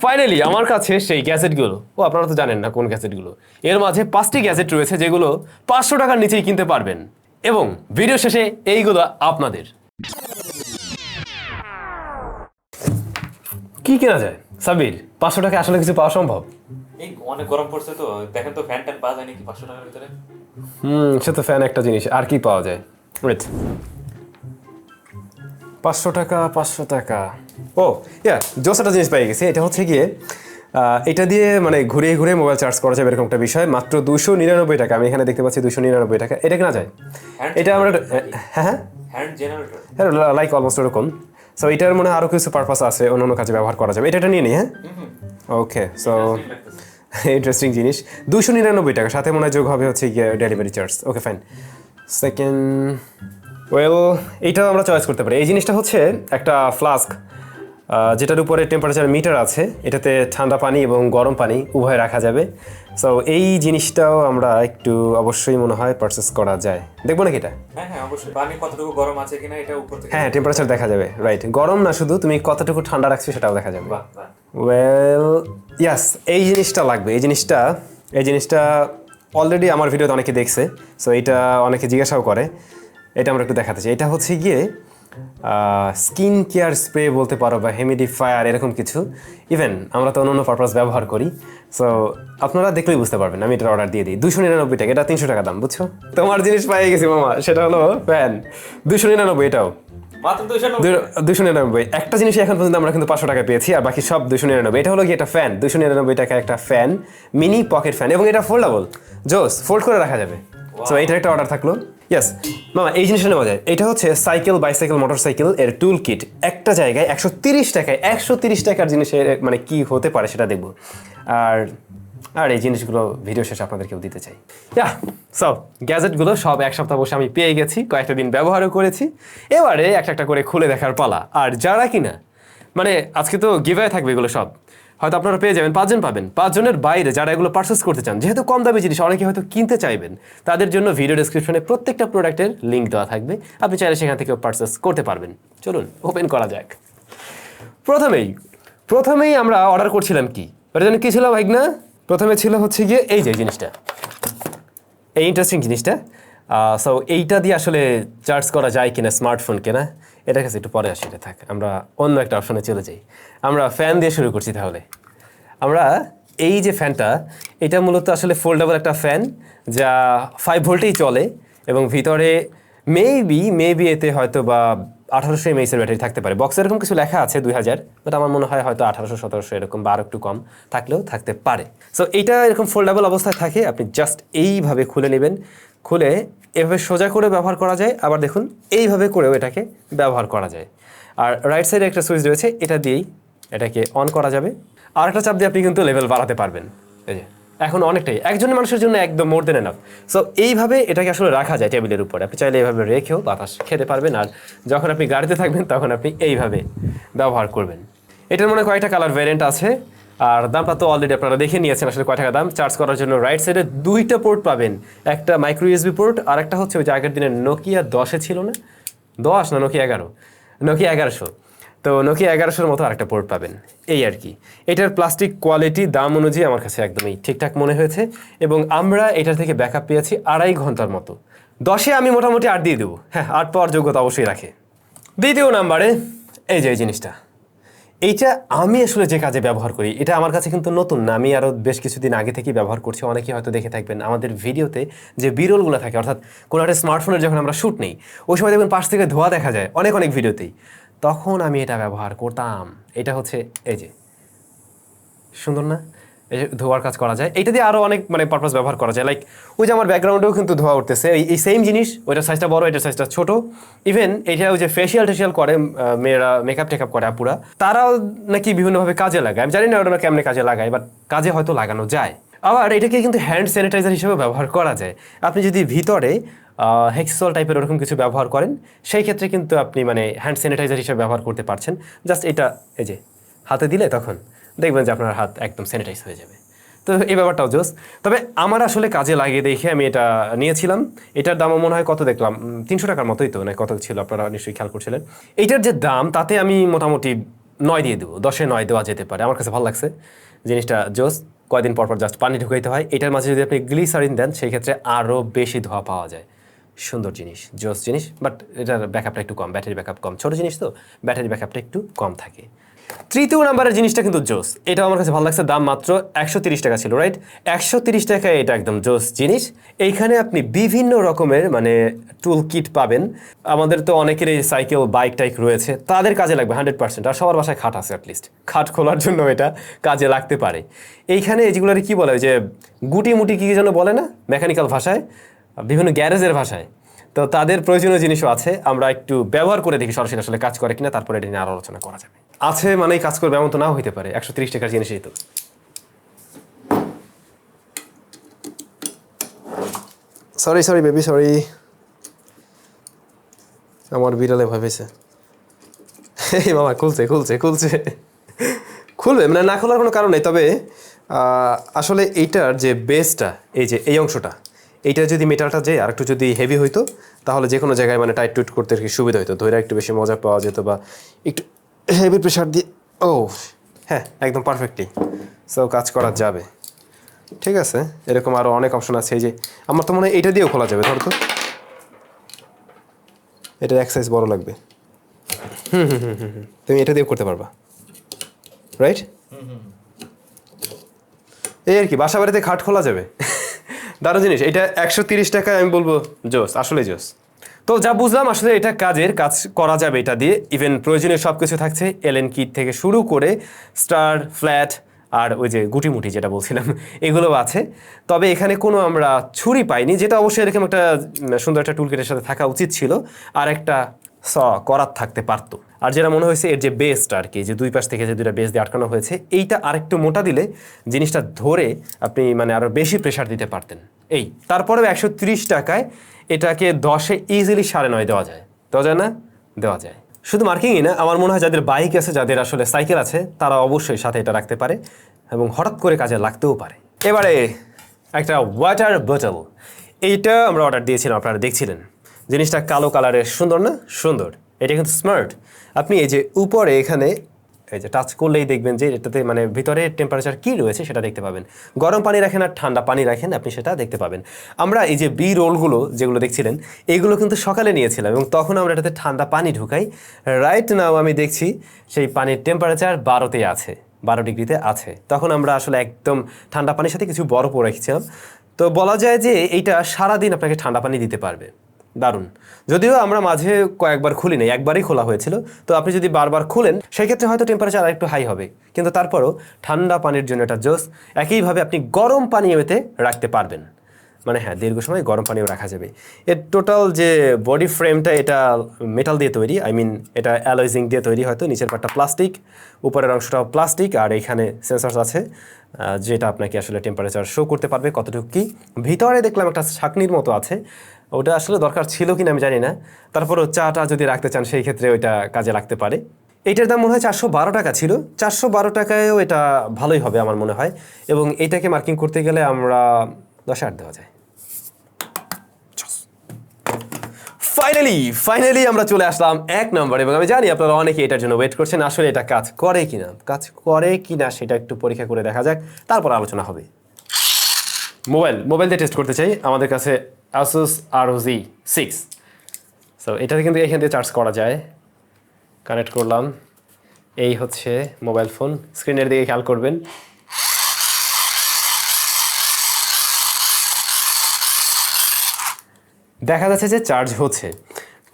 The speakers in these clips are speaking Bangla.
ফাইনালি আমার কাছে সেই গ্যাজেটগুলো, আপনারা তো জানেন না কোন গ্যাজেটগুলো, এর মাঝে 5টি গ্যাজেট রয়েছে যেগুলো 500 টাকার নিচেই কিনতে পারবেন, এবং ভিডিও শেষে এইগুলো আপনাদের। কি কেনা যায় সাবির? 500 টাকা আসলে কিছু পাওয়া সম্ভব? এই অনেক গরম পড়ছে তো, দেখেন তো ফ্যান ট্যান পাওয়া যায় নাকি 500 টাকার ভিতরে? সে তো ফ্যান একটা জিনিস, আর কি পাওয়া যায়? ওয়েট, 500 টাকা, 500 টাকা। ও ইয়া, জোস একটা জিনিস পেয়ে গেছি। এটা হচ্ছে গিয়ে এটা দিয়ে মানে ঘুরিয়ে ঘুরিয়ে মোবাইল চার্জ করা যাবে, এরকম একটা বিষয়। মাত্র 299 টাকা। আমি এখানে দেখতে পাচ্ছি 299 টাকা। এটা কেনা যায়? এটা আমরা হ্যাঁ হ্যান্ড জেনারেটর, হ্যাঁ, লাইক অলমোস্ট ওরকম। সো এটার মনে হয় আরও কিছু পারপাস আছে, অন্য কাজে ব্যবহার করা যাবে। এটা নিয়ে নিই। হ্যাঁ, ওকে। সো ইন্টারেস্টিং জিনিস। 299 টাকা, সাথে মনে হয় যোগ হবে হচ্ছে গিয়ে delivery charge. Okay fine. Second, well এইটাও আমরা চয়েস করতে পারি। এই জিনিসটা হচ্ছে একটা ফ্লাস্ক, যেটার উপরে টেম্পারেচার মিটার আছে। এটাতে ঠান্ডা পানি এবং গরম পানি উভয় রাখা যাবে। সো এই জিনিসটাও আমরা একটু অবশ্যই মনে হয় পারচেস করা যায়। দেখবো নাকি এটা? হ্যাঁ হ্যাঁ অবশ্যই। পানি কতটুকু গরম আছে কিনা এটা উপর থেকে, হ্যাঁ, টেম্পারেচার দেখা যাবে। রাইট, গরম না, শুধু তুমি কতটুকু ঠান্ডা রাখছো সেটাও দেখা যাবে। বাহ বাহ। ওয়েল ইয়াস, এই জিনিসটা লাগবে। এই জিনিসটা অলরেডি আমার ভিডিওতে অনেকে দেখছে। সো এইটা অনেকে জিজ্ঞাসাও করে। এটা আমরা একটু দেখাতে চাই। এটা হচ্ছে গিয়ে স্কিন কেয়ার স্প্রে বলতে পারো, বা হিউমিডিফায়ার, এরকম কিছু। ইভেন আমরা তো অন্য পারপাস ব্যবহার করি। সো আপনারা দেখলেই বুঝতে পারবেন। আমি এটা অর্ডার দিয়ে দিই। 299 টাকা। এটা 300 টাকা দাম, বুঝছো? তোমার জিনিস পেয়ে গেছি মামা, সেটা হলো ফ্যান। 299, এটাও মাত্র 299। একটা জিনিস এখন পর্যন্ত আমরা কিন্তু 500 টাকা পেয়েছি, আর বাকি সব 299। এটা হলো কি একটা ফ্যান, 299 টাকা একটা ফ্যান, মিনি পকেট ফ্যান, এবং এটা ফোল্ডেবল। জোস, ফোল্ড করে রাখা যাবে। সো এইটার একটা অর্ডার থাকলো। ইয়েস মামা, এই জিনিসটা নেওয়া যায়। এটা হচ্ছে সাইকেল, বাইসাইকেল, মোটরসাইকেল এর টুল কিট। একটা জায়গায় 130 টাকায়, 130 টাকার জিনিসের মানে কি হতে পারে সেটা দেখবো। আর এই জিনিসগুলো ভিডিও শেষে আপনাদেরকেও দিতে চাই। সব গ্যাজেটগুলো সব এক সপ্তাহ বসে আমি পেয়ে গেছি, কয়েকটা দিন ব্যবহারও করেছি। এবারে একটা করে খুলে দেখার পালা। আর যারা কিনা মানে আজকে তো গিভঅ্যাওয়ে থাকবে, এগুলো সব হয়তো আপনারা পেয়ে যাবেন। 5 জন পাবেন। 5 জনের বাইরে যারা এগুলো পারচেস করতে চান, যেহেতু কম দামি জিনিস অনেকে হয়তো কিনতে চাইবেন, তাদের জন্য ভিডিও ডেসক্রিপশনে প্রত্যেকটা প্রোডাক্টের লিঙ্ক দেওয়া থাকবে। আপনি চাইলে সেখান থেকে পারচেস করতে পারবেন। চলুন ওপেন করা যাক। প্রথমেই আমরা অর্ডার করছিলাম কি, ওটা যেন কি ছিল ভাইগনা? প্রথমে ছিল হচ্ছে গিয়ে এই যে জিনিসটা, এই ইন্টারেস্টিং জিনিসটা। সো এইটা দিয়ে আসলে চার্জ করা যায় কিনা স্মার্টফোন কেনা, এটার কাছে একটু পরে আসি। এটা থাক, আমরা অন্য একটা অপশনে চলে যাই। আমরা ফ্যান দিয়ে শুরু করছি তাহলে। আমরা এই যে ফ্যানটা, এটা মূলত আসলে ফোল্ডেবল একটা ফ্যান, যা 5 ভোল্টেই চলে, এবং ভিতরে মেবি এতে হয়তো বা 1800 mAh ব্যাটারি থাকতে পারে। বক্সে এরকম কিছু লেখা আছে 2000, বাট আমার মনে হয় হয়তো 1800-1700 এরকম, বা আরও একটু কম থাকলেও থাকতে পারে। সো এইটা এরকম ফোল্ডেবল অবস্থায় থাকে। আপনি জাস্ট এইভাবে খুলে নেবেন। খুলে এভাবে সোজা করে ব্যবহার করা যায়, আবার দেখুন এইভাবে করেও এটাকে ব্যবহার করা যায়। আর রাইট সাইডে একটা সুইচ রয়েছে, এটা দিয়েই এটাকে অন করা যাবে। আর একটা চাপ দিয়ে আপনি কিন্তু লেভেল বাড়াতে পারবেন। এই যে এখন অনেকটাই, একজন মানুষের জন্য একদম মোর দেন এনাফ। সো এইভাবে এটাকে আসলে রাখা যায় টেবিলের উপরে। আপনি চাইলে এইভাবে রেখেও বাতাস খেতে পারবেন। আর যখন আপনি গাড়িতে থাকবেন তখন আপনি এইভাবে ব্যবহার করবেন। এটার মনে কয়েকটা কালার ভ্যারিয়েন্ট আছে, আর দামটা তো অলরেডি আপনারা দেখে নিয়েছেন আসলে কয় টাকা দাম। চার্জ করার জন্য রাইট সাইডে 2টা পোর্ট পাবেন, একটা মাইক্রো ইউএসবি পোর্ট, আর একটা হচ্ছে ওই যে আগের দিনের নোকিয়া 10-এ ছিল না, 10 না নোকিয়া 11, নোকিয়া 1100। তো নোকিয়া 1100-এর মতো আরেকটা পোর্ট পাবেন, এই আর কি। এটার প্লাস্টিক কোয়ালিটি দাম অনুযায়ী আমার কাছে একদমই ঠিকঠাক মনে হয়েছে, এবং আমরা এটার থেকে ব্যাকআপ পেয়েছি 2.5 ঘন্টার মতো। 10-এ আমি মোটামুটি 8 দিয়ে দেবো। হ্যাঁ, 8 পাওয়ার যোগ্যতা অবশ্যই রাখে। দ্বিতীয় নাম্বারে এই যে এই জিনিসটা, এইটা আমি আসলে যে কাজে ব্যবহার করি, এটা আমার কাছে কিন্তু নতুন না। আমি আরও বেশ কিছুদিন আগে থেকেই ব্যবহার করছি। অনেকেই হয়তো দেখে থাকবেন আমাদের ভিডিওতে যে বিরলগুলো থাকে, অর্থাৎ কোনো একটা স্মার্টফোনের যখন আমরা শ্যুট নেই, ওই সময় দেখবেন পাশ থেকে ধোঁয়া দেখা যায় অনেক ভিডিওতেই। তখন আমি এটা ব্যবহার করতাম। এটা হচ্ছে এই যে, সুন্দর না? এই ধোয়ার কাজ করা যায়। এইটা দিয়ে আরও অনেক মানে পারপাস ব্যবহার করা যায়। লাইক ওই যে আমার ব্যাকগ্রাউন্ডেও কিন্তু ধোয়া উঠতেছে, এই সেম জিনিস। ওইটার সাইজটা বড়, এটার সাইজটা ছোট। ইভেন এটা ওই যে ফেশিয়াল করে মেয়েরা, মেকআপ টেকআপ করে আপুরা, তারাও নাকি বিভিন্নভাবে কাজে লাগায়। আমি জানি না ওটা কেমনে কাজে লাগায়, বাট কাজে হয়তো লাগানো যায়। আবার এটাকে কিন্তু হ্যান্ড স্যানিটাইজার হিসেবে ব্যবহার করা যায়। আপনি যদি ভিতরে হেক্সল টাইপের ওরকম কিছু ব্যবহার করেন, সেই ক্ষেত্রে কিন্তু আপনি মানে হ্যান্ড স্যানিটাইজার হিসেবে ব্যবহার করতে পারছেন। জাস্ট এটা এই যে হাতে দিলে তখন দেখবেন যে আপনার হাত একদম স্যানিটাইজ হয়ে যাবে। তো এই ব্যাপারটাও জোস। তবে আমার আসলে কাজে লাগিয়ে দেখে আমি এটা নিয়েছিলাম। এটার দামও মনে হয় কত দেখলাম, 300 টাকার মতোই তো, না কত ছিল আপনারা নিশ্চয়ই খেয়াল করছিলেন। এইটার যে দাম, তাতে আমি মোটামুটি 9 দিয়ে দেবো, 10-এ 9 দেওয়া যেতে পারে। আমার কাছে ভালো লাগছে জিনিসটা জোস। কয়দিন পর পর জাস্ট পানি ঢুকাইতে হয়, এটার মাঝে যদি আপনি গ্লিসারিন দেন সেই ক্ষেত্রে আরও বেশি ধোয়া পাওয়া যায়। সুন্দর জিনিস, জোস জিনিস, বাট এটার ব্যাকআপটা একটু কম, ব্যাটারি ব্যাকআপ কম, ছোটো জিনিস তো ব্যাটারি ব্যাকআপটা একটু কম থাকে। তৃতীয় নাম্বারের জিনিসটা কিন্তু জোস, এটাও আমার কাছে ভালো লাগছে। দাম মাত্র 130 টাকা ছিল, রাইট? 130 টাকায় এটা একদম জোস জিনিস। এইখানে আপনি বিভিন্ন রকমের মানে টুল কিট পাবেন। আমাদের তো অনেকেরই সাইকেল বাইক টাইক রয়েছে, তাদের কাজে লাগবে 100%। আর সবার বাসায় খাট আছে, অ্যাটলিস্ট খাট খোলার জন্য এটা কাজে লাগতে পারে। এইখানে যেগুলোর কি বলে, যে গুটি মুটি কী যেন বলে না মেকানিক্যাল ভাষায়, বিভিন্ন গ্যারেজের ভাষায়, তো তাদের প্রয়োজনীয় জিনিসও আছে। আমরা একটু ব্যবহার করে দেখি সরাসরি আসলে কাজ করে কিনা, তারপরে এটা নিয়ে আরও আলোচনা করা যাবে। আছে মানেই কাজ করবে এমন তো নাও হইতে পারে, 130 টাকার জিনিসই তো। সরি বেবি, সরি, আমার বিড়ালে ভয় পেয়েছে। এই মামা খুলছে খুলবে, মানে না খোলার কোনো কারণ নেই। তবে আসলে এইটার যে বেসটা, এই যে এই অংশটা, এইটা যদি মেটালটা যে আর একটু যদি হেভি হইতো তাহলে যে কোনো জায়গায় মানে টাইট টুইট করতে আর কি সুবিধা হতো, ধরে একটু বেশি মজা পাওয়া যেত, বা একটু হেভি প্রেশার দিয়ে। ও হ্যাঁ, একদম পারফেক্টলি সো কাজ করা যাবে। ঠিক আছে, এরকম আরও অনেক অপশন আছে। এই যে আমার তো মনে হয় এইটা দিয়েও খোলা যাবে, ধরো তো, এটার এক সাইজ বড় লাগবে। তুমি এটা দিয়েও করতে পারবা, রাইট? এই আর কি, বাসা বাড়িতে খাট খোলা যাবে। দারুণ জিনিস এটা। 130 টাকায় আমি বলবো জোস, আসলে জোস। তো যা বুঝলাম আসলে এটা কাজ করা যাবে এটা দিয়ে। ইভেন প্রয়োজনীয় সব কিছু থাকছে, এলএন কিট থেকে শুরু করে স্টার, ফ্ল্যাট, আর ওই যে গুটিমুটি যেটা বলছিলাম এগুলোও আছে। তবে এখানে কোনো আমরা ছুরি পাইনি, যেটা অবশ্যই এরকম একটা সুন্দর একটা টুলকিটের সাথে থাকা উচিত ছিল, আর একটা করাত থাকতে পারতো। আর যেটা মনে হয়েছে এর যে বেসটা আর কি, যে দুই পাশ থেকে যে দুইটা বেস দিয়ে আটকানো হয়েছে, এইটা আরেকটু মোটা দিলে জিনিসটা ধরে আপনি মানে আরও বেশি প্রেশার দিতে পারতেন। এই তারপরেও 130 টাকায় এটাকে 10-এ ইজিলি 9.5 দেওয়া যায় না? দেওয়া যায়। শুধু মার্কিংই না, আমার মনে হয় যাদের বাইক আছে, যাদের আসলে সাইকেল আছে, তারা অবশ্যই সাথে এটা রাখতে পারে এবং হঠাৎ করে কাজে লাগতেও পারে। এবারে একটা ওয়াটার বোতল, এইটা আমরা অর্ডার দিয়েছিলাম, আপনারা দেখছিলেন। জিনিসটা কালো কালারের, সুন্দর না? সুন্দর। এটা কিন্তু স্মার্ট। আপনি এই যে উপরে এখানে এই যে টাচ করলেই দেখবেন যে এটাতে মানে ভিতরে টেম্পারেচার কী রয়েছে সেটা দেখতে পাবেন। গরম পানি রাখেন আর ঠান্ডা পানি রাখেন, আপনি সেটা দেখতে পাবেন। আমরা এই যে বি রোলগুলো যেগুলো দেখছিলেন, এইগুলো কিন্তু সকালে নিয়েছিলাম এবং তখন আমরা এটাতে ঠান্ডা পানি ঢুকাই। রাইট নাও আমি দেখছি সেই পানির টেম্পারেচার 12-তে আছে, 12 ডিগ্রিতে আছে। তখন আমরা আসলে একদম ঠান্ডা পানির সাথে কিছু বরফও রেখেছিলাম। তো বলা যায় যে এইটা সারাদিন আপনাকে ঠান্ডা পানি দিতে পারবে। দারুণ। যদিও আমরা মাঝে কয়েকবার খুলি নাই, একবারই খোলা হয়েছিল। তো আপনি যদি বারবার খুলেন সেক্ষেত্রে হয়তো টেম্পারেচার আরেকটু হাই হবে, কিন্তু তারপরও ঠান্ডা পানির জন্য এটা জোস। একইভাবে আপনি গরম পানিও এতে রাখতে পারবেন, মানে হ্যাঁ, দীর্ঘ সময় গরম পানিও রাখা যাবে। এর টোটাল যে বডি ফ্রেমটা, এটা মেটাল দিয়ে তৈরি, এটা অ্যালয় দিয়ে তৈরি। হয়তো নিচের পাটটা প্লাস্টিক, উপরের অংশটাও প্লাস্টিক, আর এইখানে সেন্সর আছে যেটা আপনাকে আসলে টেম্পারেচার শো করতে পারবে কতটুকু কি। ভিতরে দেখলাম একটা ছাঁকনির মতো আছে, ওটা আসলে দরকার ছিল কিনা আমি জানি না। তারপরও চাটা যদি রাখতে চান সেই ক্ষেত্রে ওইটা কাজে লাগতে পারে। এইটার দাম মনে হয় 412 টাকা ছিল। 412 টাকায়ও এটা ভালোই হবে আমার মনে হয়, এবং এইটাকে মার্কিং করতে গেলে আমরা 10-8 দেওয়া যায়। ফাইনালি আমরা চলে আসলাম 1 নম্বর, এবং আমি জানি আপনারা অনেকে এটার জন্য ওয়েট করছেন। আসলে এটা কাজ করে কিনা সেটা একটু পরীক্ষা করে দেখা যাক, তারপর আলোচনা হবে। মোবাইল দিয়ে টেস্ট করতে চাই। আমাদের কাছে Asus ROG 6, সো এটাতে কিন্তু এখান দিয়ে চার্জ করা যায়। কানেক্ট করলাম, এই হচ্ছে মোবাইল ফোন। স্ক্রিনের দিকে খেয়াল করবেন, দেখা যাচ্ছে যে চার্জ হচ্ছে।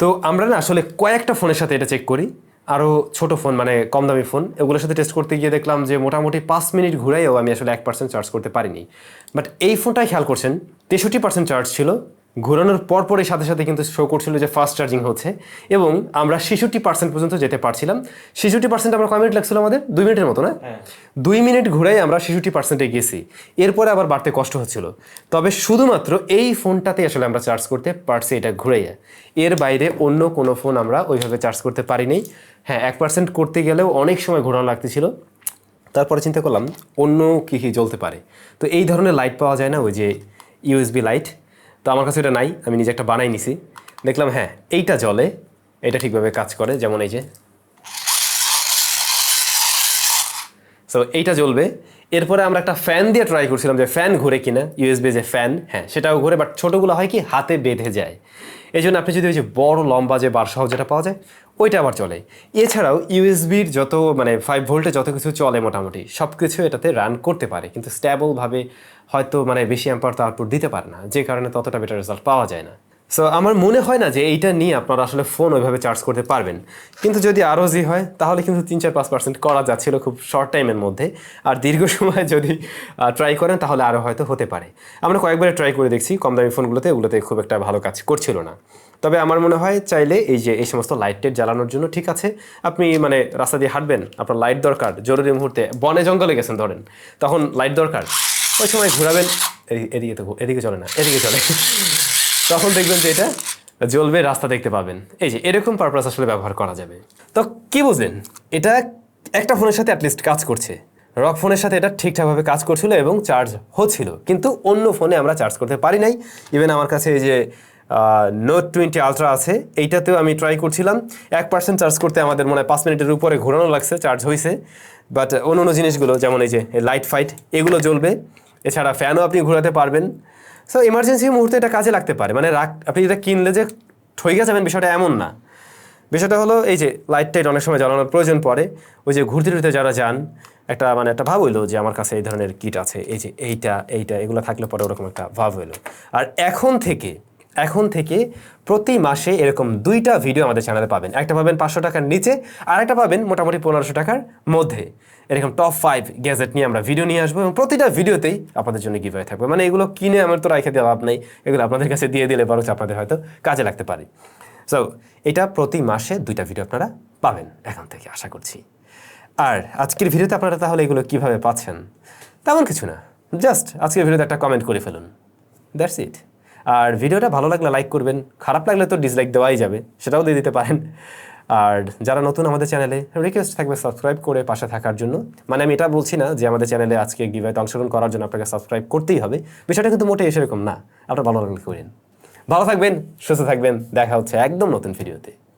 তো আমরা না আসলে কয়েকটা ফোনের সাথে এটা চেক করি, আরও ছোট ফোন মানে কম দামি ফোন, এগুলোর সাথে টেস্ট করতে গিয়ে দেখলাম যে মোটামুটি 5 মিনিট ঘুরাইও আমি আসলে 1% চার্জ করতে পারিনি। বাট এই ফোনটায় খেয়াল করছেন 63% চার্জ ছিল। ঘোরানোর পরপরই সাথে সাথে কিন্তু শো করছিল যে ফাস্ট চার্জিং হচ্ছে, এবং আমরা 66% পর্যন্ত যেতে পারছিলাম। 66% আমরা কয় মিনিট লাগছিল আমাদের? 2 মিনিটের মতো না? 2 মিনিট ঘুরাই আমরা 66%-এ গেছি। এরপরে আবার বাড়তে কষ্ট হচ্ছিল। তবে শুধুমাত্র এই ফোনটাতে আসলে আমরা চার্জ করতে পারছি এটা ঘুরাইয়া। এর বাইরে অন্য কোনো ফোন আমরা ওইভাবে চার্জ করতে পারিনি। হ্যাঁ, 1% করতে গেলেও অনেক সময় ঘোরানো লাগতেছিল। তারপরে চিন্তা করলাম অন্য কী জ্বলতে পারে। তো এই ধরনের লাইট পাওয়া যায় না, ওই যে USB লাইট। তো আমার কাছে এটা নাই, আমি নিজে একটা বানাই নিছি। দেখলাম হ্যাঁ, এইটা জ্বলে, এটা ঠিকভাবে কাজ করে। যেমন এই যে সো এইটা জ্বলবে। এরপরে আমরা একটা ফ্যান দিয়ে ট্রাই করছিলাম যে ফ্যান ঘুরে কিনা, ইউএসবি যে ফ্যান, হ্যাঁ সেটাও ঘুরে, বাট ছোটোগুলো হয় কি হাতে বেঁধে যায়। এই জন্য আপনি যদি ওই যে বড় লম্বা যে বার সহ যেটা পাওয়া যায় ওইটা আবার চলে। এছাড়াও ইউএসবির যত মানে 5 ভোল্টে যত কিছু চলে মোটামুটি সব কিছু এটাতে রান করতে পারে, কিন্তু স্ট্যাবলভাবে হয়তো মানে বেশি অ্যাম্পার তো আউটপুট দিতে পারে না, যে কারণে ততটা বেটার রেজাল্ট পাওয়া যায় না। সো আমার মনে হয় না যে এইটা নিয়ে আপনারা আসলে ফোন ওইভাবে চার্জ করতে পারবেন, কিন্তু যদি ROG হয় তাহলে কিন্তু 3-4-5% করা যাচ্ছিল খুব শর্ট টাইমের মধ্যে। আর দীর্ঘ সময় যদি ট্রাই করেন তাহলে আরও হয়তো হতে পারে। আমরা কয়েকবার ট্রাই করে দেখছি কম দামি ফোনগুলোতে, ওগুলোতে খুব একটা ভালো কাজ করছিল না। তবে আমার মনে হয় চাইলে এই যে এই সমস্ত লাইট টেট জ্বালানোর জন্য ঠিক আছে, আপনি মানে রাস্তা দিয়ে হাঁটবেন, আপনার লাইট দরকার, জরুরি মুহূর্তে বনে জঙ্গলে গেছেন ধরেন, তখন লাইট দরকার, ওই সময় ঘোরাবেন, এদিকে তো এদিকে চলে না, এদিকে চলে, তখন দেখবেন যে এটা জ্বলবে, রাস্তা দেখতে পাবেন। এই যে এরকম পারপাস আসলে ব্যবহার করা যাবে। তো কি বুঝলেন, এটা একটা ফোনের সাথে অ্যাটলিস্ট কাজ করছে, রক ফোনের সাথে এটা ঠিকঠাকভাবে কাজ করছিল এবং চার্জ হচ্ছিল, কিন্তু অন্য ফোনে আমরা চার্জ করতে পারি নাই। ইভেন আমার কাছে এই যে Note 20 Ultra আছে, এইটাতেও আমি ট্রাই করছিলাম, 1% চার্জ করতে আমাদের মনে হয় 5 মিনিটের উপরে ঘোরানো লাগছে, চার্জ হয়েছে। বাট অন্য জিনিসগুলো যেমন এই যে লাইট ফাইট এগুলো জ্বলবে, এছাড়া ফ্যানও আপনি ঘোরাতে পারবেন। সো ইমার্জেন্সি মুহূর্তে এটা কাজে লাগতে পারে, মানে আপনি এটা কিনলে যে ঠইকে যাবেন বিষয়টা এমন না। বিষয়টা হলো এই যে লাইট টাইট অনেক সময় জ্বালানোর প্রয়োজন পড়ে, ওই যে ঘুরতে টুরতে যারা যান, একটা মানে একটা ভাব হইলো যে আমার কাছে এই ধরনের কিট আছে, এই যে এইটা এগুলো থাকলে পরে ওরকম একটা ভাব হইলো। আর এখন থেকে প্রতি মাসে এরকম 2টা ভিডিও আমাদের চ্যানেলে পাবেন, একটা পাবেন 500 টাকার নিচে, আর একটা পাবেন মোটামুটি 1500 টাকার মধ্যে। এরকম টপ 5 গ্যাজেট নিয়ে আমরা ভিডিও নিয়ে আসবো এবং প্রতিটা ভিডিওতেই আপনাদের জন্য গিভঅ্যাওয়ে থাকবে। মানে এগুলো কিনে আমার তো রাখে দেওয়া লাভ নেই, এগুলো আপনাদের কাছে দিয়ে দিলে বরং আপনাদের হয়তো কাজে লাগতে পারে। সো এটা প্রতি মাসে 2টা ভিডিও আপনারা পাবেন এখন থেকে আশা করছি। আর আজকের ভিডিওতে আপনারা তাহলে এগুলো কিভাবে পাচ্ছেন, তেমন কিছু না, জাস্ট আজকের ভিডিওতে একটা কমেন্ট করে ফেলুন, দ্যাটস ইট। আর ভিডিওটা ভালো লাগলে লাইক করবেন, খারাপ লাগলে তো ডিসলাইক দেওয়াই যাবে, সেটাও দিয়ে দিতে পারেন। আর যারা নতুন আমাদের চ্যানেলে, রিকোয়েস্ট থাকবে সাবস্ক্রাইব করে পাশে থাকার জন্য। মানে আমি এটা বলছি না যে আমাদের চ্যানেলে আজকে গিভঅ্যাওয়েতে অংশগ্রহণ করার জন্য আপনাকে সাবস্ক্রাইব করতেই হবে, বিষয়টা কিন্তু মোটেই সেরকম না। আপনার ভালো লাগলে করেন। ভালো থাকবেন, সুস্থ থাকবেন, দেখা হচ্ছে একদম নতুন ভিডিওতে।